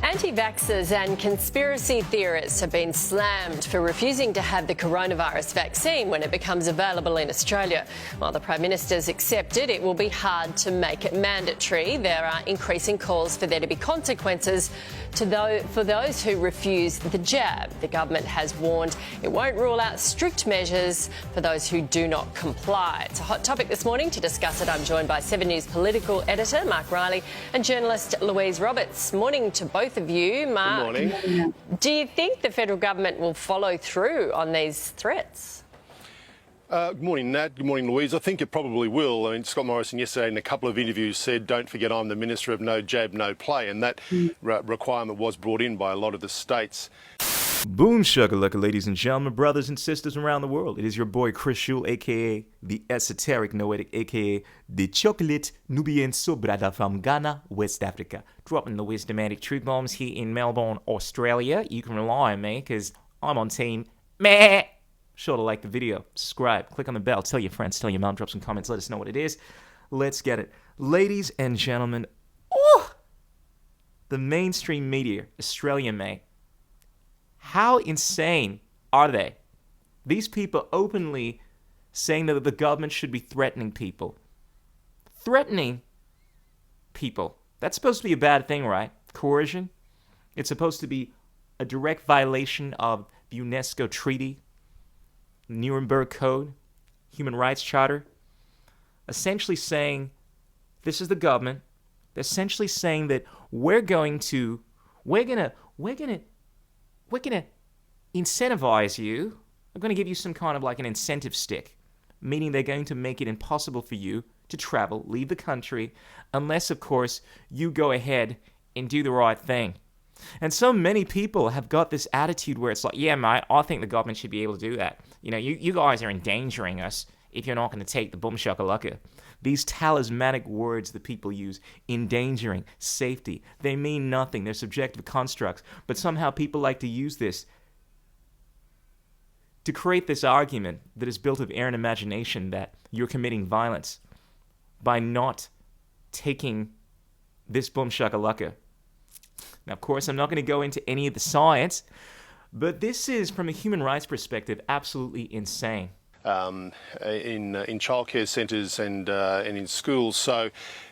Anti-vaxxers and conspiracy theorists have been slammed for refusing to have the coronavirus vaccine when it becomes available in Australia. While the Prime Minister's accepted it will be hard to make it mandatory, there are increasing calls for there to be consequences for those who refuse the jab. The government has warned it won't rule out strict measures for those who do not comply. It's a hot topic this morning. To discuss it, I'm joined by 7 News political editor Mark Riley and journalist Louise Roberts. Morning to both of you. Mark, good morning. Do you think the federal government will follow through on these threats? Good morning, Nat. Good morning, Louise. I think it probably will. I mean, Scott Morrison yesterday in a couple of interviews said, don't forget I'm the Minister of no jab, no play. And that requirement was brought in by a lot of the states. Boom shakalaka, ladies and gentlemen, brothers and sisters around the world. It is your boy Chris Schul, a.k.a. the Esoteric Noetic, a.k.a. the Chocolate Nubian Sobrada from Ghana, West Africa. Dropping the wisdomatic truth bombs here in Melbourne, Australia. You can rely on me because I'm on team meh. Sure to like the video, subscribe, click on the bell, tell your friends, tell your mom, drop some comments, let us know what it is. Let's get it. Ladies and gentlemen, the mainstream media, Australian mate, how insane are they? These people openly saying that the government should be threatening people. Threatening people. That's supposed to be a bad thing, right? Coercion. It's supposed to be a direct violation of the UNESCO Treaty, Nuremberg Code, Human Rights Charter. Essentially saying, this is the government. They're essentially saying that we're gonna incentivize you. I'm going to give you some kind of like an incentive stick, meaning they're going to make it impossible for you to travel, leave the country, unless, of course, you go ahead and do the right thing. And so many people have got this attitude where it's like, yeah, mate, I think the government should be able to do that. You know, you guys are endangering us if you're not going to take the boom shakalaka. These talismanic words that people use, endangering, safety, they mean nothing. They're subjective constructs. But somehow people like to use this to create this argument that is built of air and imagination that you're committing violence by not taking this boom shakalaka. Now, of course, I'm not going to go into any of the science, but this is, from a human rights perspective, absolutely insane. In childcare centres and in schools. So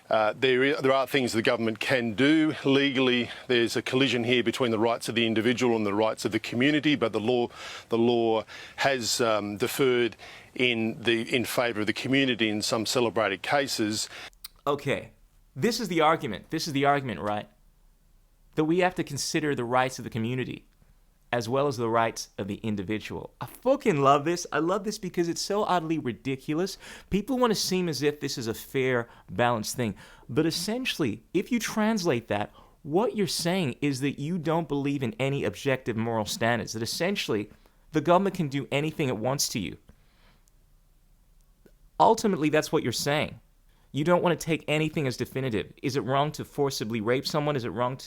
there are things the government can do legally. There's a collision here between the rights of the individual and the rights of the community, but the law has deferred in favour of the community in some celebrated cases. Okay, this is the argument. This is the argument, right? That we have to consider the rights of the community as well as the rights of the individual. I fucking love this. I love this because it's so utterly ridiculous. People want to seem as if this is a fair, balanced thing. But essentially, if you translate that, what you're saying is that you don't believe in any objective moral standards, that essentially the government can do anything it wants to you. Ultimately, that's what you're saying. You don't want to take anything as definitive. Is it wrong to forcibly rape someone? Is it wrong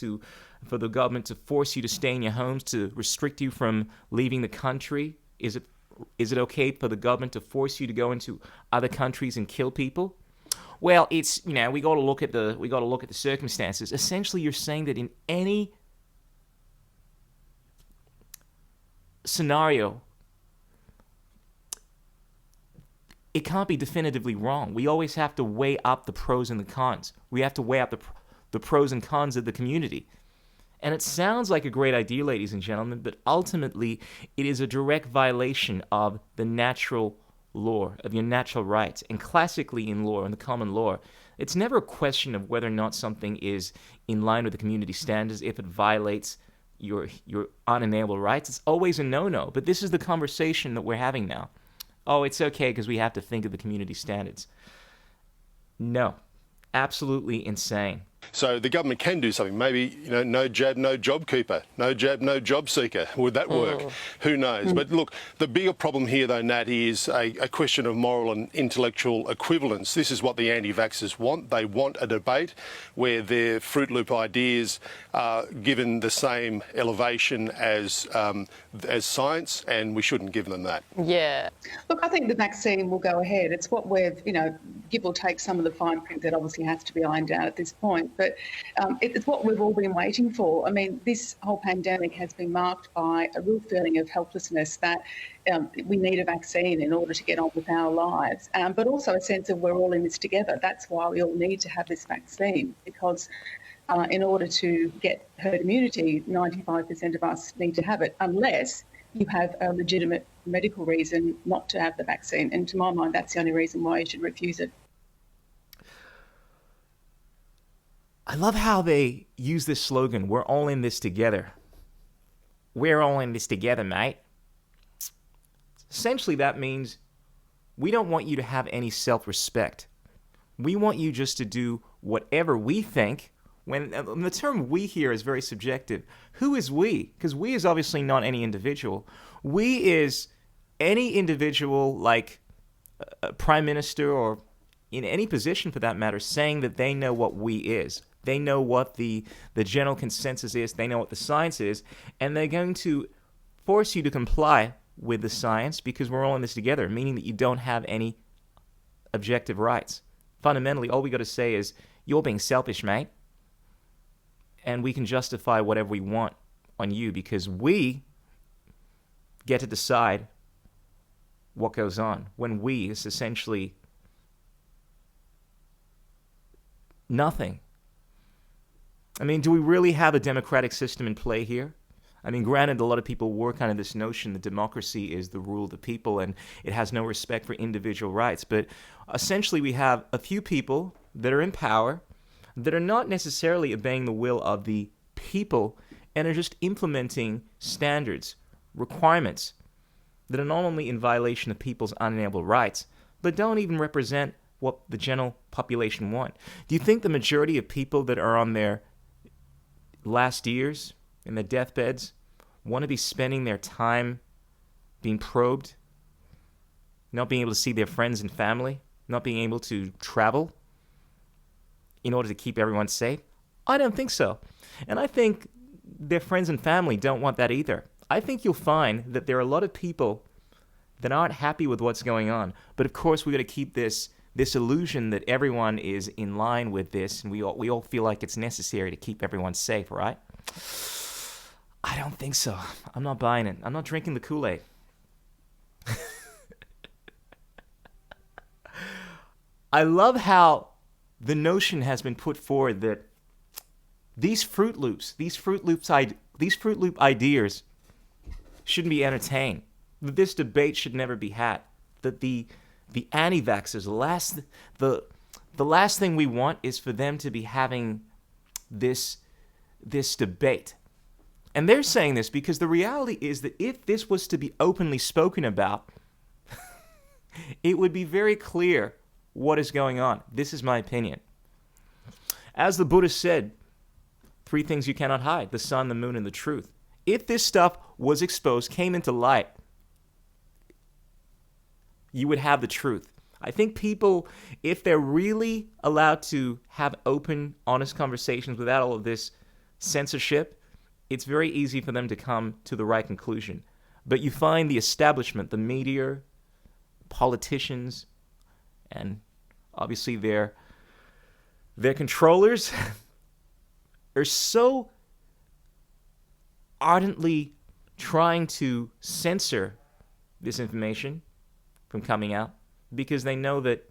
for the government to force you to stay in your homes, to restrict you from leaving the country? Is it okay for the government to force you to go into other countries and kill people? Well, it's, you know, we got to look at the circumstances. Essentially, you're saying that in any scenario, it can't be definitively wrong. We always have to weigh up the pros and the cons. We have to weigh up the pros and cons of the community. And it sounds like a great idea, ladies and gentlemen, but ultimately it is a direct violation of the natural law, of your natural rights. And classically in law, in the common law, it's never a question of whether or not something is in line with the community standards, if it violates your unenable rights. It's always a no-no. But this is the conversation that we're having now. Oh, it's okay because we have to think of the community standards. No, absolutely insane. So the government can do something. Maybe, you know, no jab, no job keeper. No jab, no job seeker. Would that work? Who knows? But look, the bigger problem here, though, Nat, is a question of moral and intellectual equivalence. This is what the anti-vaxxers want. They want a debate where their Fruit Loop ideas are given the same elevation as science, and we shouldn't give them that. Yeah. Look, I think the vaccine will go ahead. It's what we've, you know, give or take some of the fine print that obviously has to be ironed out at this point. but it's what we've all been waiting for. I mean, this whole pandemic has been marked by a real feeling of helplessness that we need a vaccine in order to get on with our lives, but also a sense of we're all in this together. That's why we all need to have this vaccine, because in order to get herd immunity, 95% of us need to have it, unless you have a legitimate medical reason not to have the vaccine. And to my mind, that's the only reason why you should refuse it. I love how they use this slogan, we're all in this together. We're all in this together, mate. Essentially, that means we don't want you to have any self-respect. We want you just to do whatever we think. When the term we here is very subjective. Who is we? Because we is obviously not any individual. We is any individual, like a prime minister or in any position for that matter, saying that they know what we is. They know what the general consensus is. They know what the science is. And they're going to force you to comply with the science because we're all in this together, meaning that you don't have any objective rights. Fundamentally, all we got to say is, you're being selfish, mate. And we can justify whatever we want on you because we get to decide what goes on. When we is essentially nothing. I mean, do we really have a democratic system in play here? I mean, granted, a lot of people wore kind of this notion that democracy is the rule of the people and it has no respect for individual rights. But essentially, we have a few people that are in power that are not necessarily obeying the will of the people and are just implementing standards, requirements that are not only in violation of people's unalienable rights, but don't even represent what the general population want. Do you think the majority of people that are on their last years, in their deathbeds, want to be spending their time being probed, not being able to see their friends and family, not being able to travel in order to keep everyone safe? I don't think so. And I think their friends and family don't want that either. I think you'll find that there are a lot of people that aren't happy with what's going on. But of course, we've got to keep this illusion that everyone is in line with this, and we all feel like it's necessary to keep everyone safe, right? I don't think so. I'm not buying it. I'm not drinking the Kool-Aid. I love how the notion has been put forward that these Fruit Loop ideas shouldn't be entertained. That this debate should never be had. That the anti-vaxxers, the last thing we want is for them to be having this debate. And they're saying this because the reality is that if this was to be openly spoken about, it would be very clear what is going on. This is my opinion. As the Buddha said, 3 things you cannot hide: the sun, the moon, and the truth. If this stuff was exposed, came into light, you would have the truth. I think people, if they're really allowed to have open, honest conversations without all of this censorship, it's very easy for them to come to the right conclusion. But you find the establishment, the media, politicians, and obviously their controllers are so ardently trying to censor this information from coming out because they know that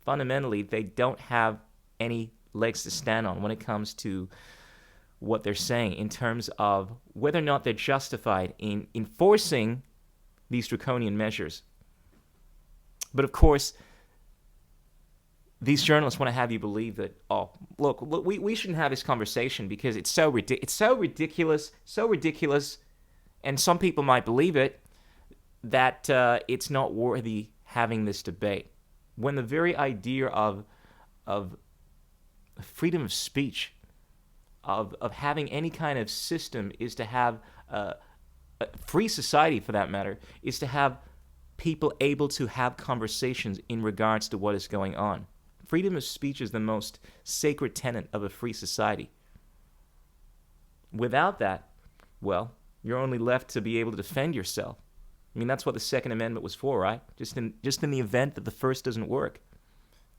fundamentally they don't have any legs to stand on when it comes to what they're saying in terms of whether or not they're justified in enforcing these draconian measures. But of course, these journalists want to have you believe that, look, we shouldn't have this conversation because it's so ridiculous, and some people might believe it, that it's not worthy having this debate. When the very idea of freedom of speech, of having any kind of system is to have a free society, for that matter, is to have people able to have conversations in regards to what is going on. Freedom of speech is the most sacred tenet of a free society. Without that, well, you're only left to be able to defend yourself. I mean, that's what the Second Amendment was for, right? Just in the event that the first doesn't work.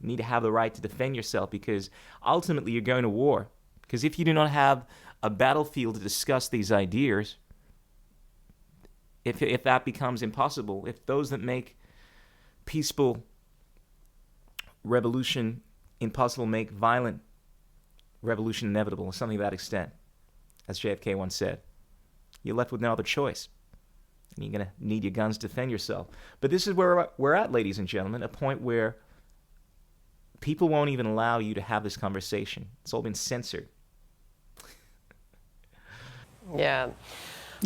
You need to have the right to defend yourself, because ultimately you're going to war. Because if you do not have a battlefield to discuss these ideas, if that becomes impossible, if those that make peaceful revolution impossible make violent revolution inevitable, or something to that extent, as JFK once said, you're left with no other choice. And you're going to need your guns to defend yourself. But this is where we're at, ladies and gentlemen, a point where people won't even allow you to have this conversation. It's all been censored. Yeah.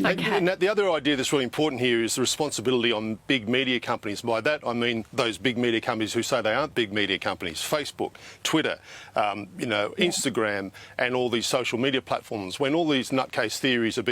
Okay. And the other idea that's really important here is the responsibility on big media companies. By that, I mean those big media companies who say they aren't big media companies. Facebook, Twitter, Instagram, and all these social media platforms. When all these nutcase theories are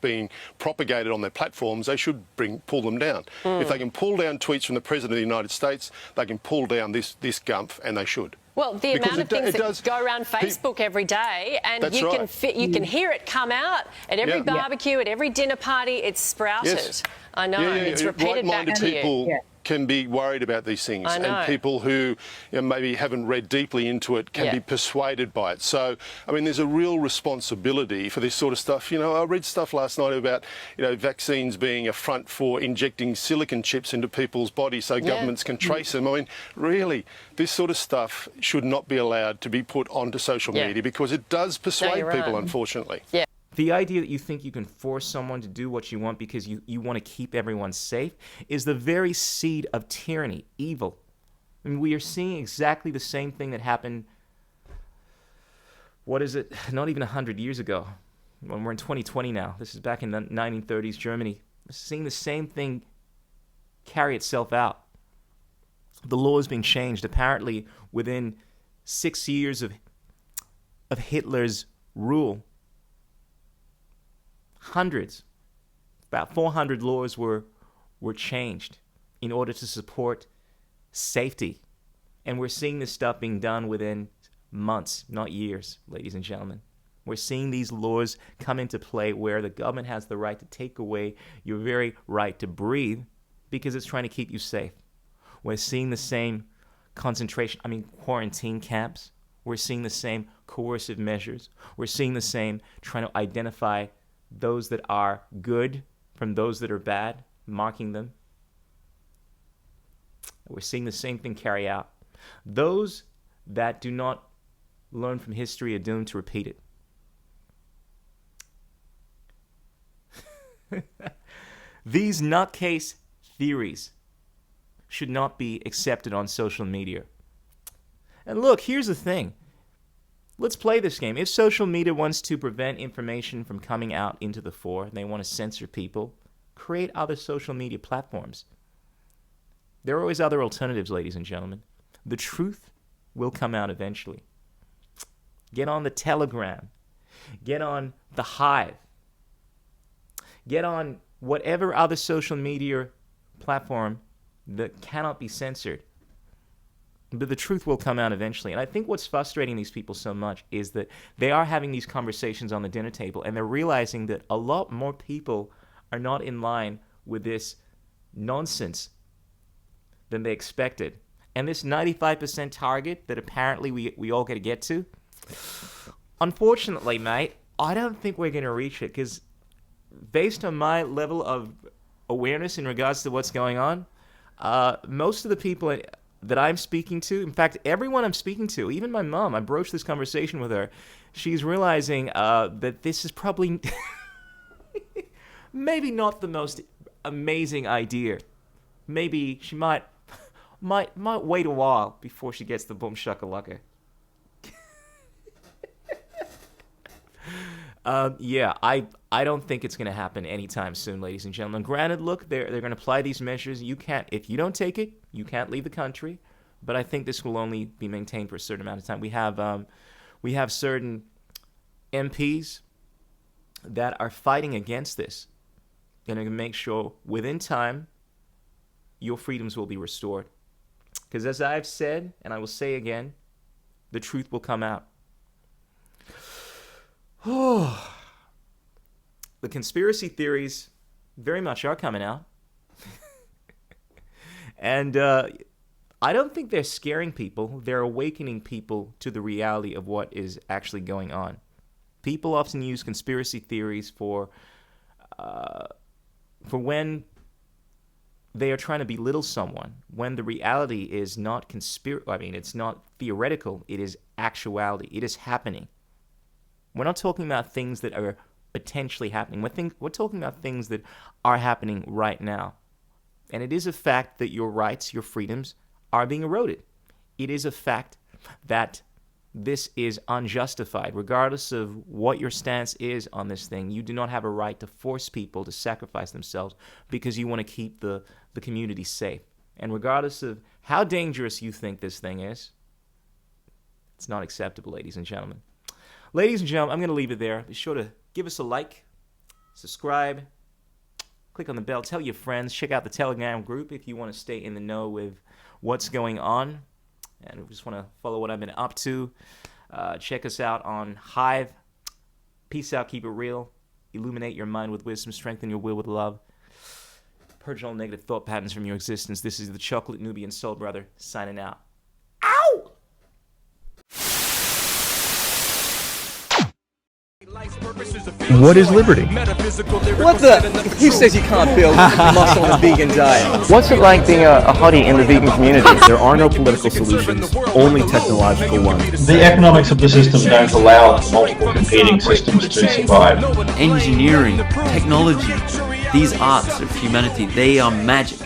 being propagated on their platforms, they should pull them down. If they can pull down tweets from the President of the United States, they can pull down this Gumph, and they should. Well, the amount of things that go around Facebook every day, and you can hear it come out at every barbecue, at every dinner party. It's sprouted. Yes. I know. It's repeated back to you. Can be worried about these things, and people who maybe haven't read deeply into it can be persuaded by it. So, I mean, there's a real responsibility for this sort of stuff. I read stuff last night about vaccines being a front for injecting silicon chips into people's bodies so governments can trace them. I mean, really, this sort of stuff should not be allowed to be put onto social media, because it does persuade people, unfortunately. Yeah. The idea that you think you can force someone to do what you want because you want to keep everyone safe is the very seed of tyranny, evil. I mean, we are seeing exactly the same thing that happened, what is it, not even 100 years ago. When we're in 2020 now. This is back in the 1930s Germany. We're seeing the same thing carry itself out. The law is being changed. Apparently, within 6 years of Hitler's rule, about 400 laws were changed in order to support safety. And we're seeing this stuff being done within months, not years, ladies and gentlemen. We're seeing these laws come into play where the government has the right to take away your very right to breathe because it's trying to keep you safe. We're seeing the same quarantine camps. We're seeing the same coercive measures. We're seeing the same trying to identify those that are good from those that are bad, marking them. We're seeing the same thing carry out. Those that do not learn from history are doomed to repeat it. These nutcase theories should not be accepted on social media. And look, here's the thing. Let's play this game. If social media wants to prevent information from coming out into the fore, and they want to censor people, create other social media platforms. There are always other alternatives, ladies and gentlemen. The truth will come out eventually. Get on the Telegram. Get on the Hive. Get on whatever other social media platform that cannot be censored. But the truth will come out eventually. And I think what's frustrating these people so much is that they are having these conversations on the dinner table, and they're realizing that a lot more people are not in line with this nonsense than they expected. And this 95% target that apparently we all got to get to, unfortunately, mate, I don't think we're going to reach it, because based on my level of awareness in regards to what's going on, most of the people that I'm speaking to, in fact, everyone I'm speaking to, even my mom, I broached this conversation with her, she's realizing that this is probably maybe not the most amazing idea. Maybe she might wait a while before she gets the boom shakalaka. I don't think it's going to happen anytime soon, ladies and gentlemen. Granted, look, they're going to apply these measures. If you don't take it, you can't leave the country. But I think this will only be maintained for a certain amount of time. We have certain MPs that are fighting against this. They're going to make sure within time your freedoms will be restored. Because as I've said, and I will say again, the truth will come out. The conspiracy theories very much are coming out. And I don't think they're scaring people. They're awakening people to the reality of what is actually going on. People often use conspiracy theories for when they are trying to belittle someone, when the reality is not it's not theoretical, it is actuality. It is happening. We're not talking about things that are potentially happening. We're talking about things that are happening right now. And it is a fact that your rights, your freedoms are being eroded. It is a fact that this is unjustified. Regardless of what your stance is on this thing, you do not have a right to force people to sacrifice themselves because you want to keep the community safe. And regardless of how dangerous you think this thing is, it's not acceptable, ladies and gentlemen. Ladies and gentlemen, I'm going to leave it there. Be sure to give us a like, subscribe, click on the bell, tell your friends, check out the Telegram group if you want to stay in the know with what's going on and just want to follow what I've been up to. Check us out on Hive. Peace out, keep it real. Illuminate your mind with wisdom, strengthen your will with love. Purge all negative thought patterns from your existence. This is the Chocolate Nubian Soul Brother signing out. Ow! What is liberty? What the? Who says you can't build muscle on a vegan diet? What's it like being a hottie in the vegan community? There are no political solutions, only technological ones. The economics of the system don't allow multiple competing systems to survive. Engineering, technology, these arts of humanity, they are magic.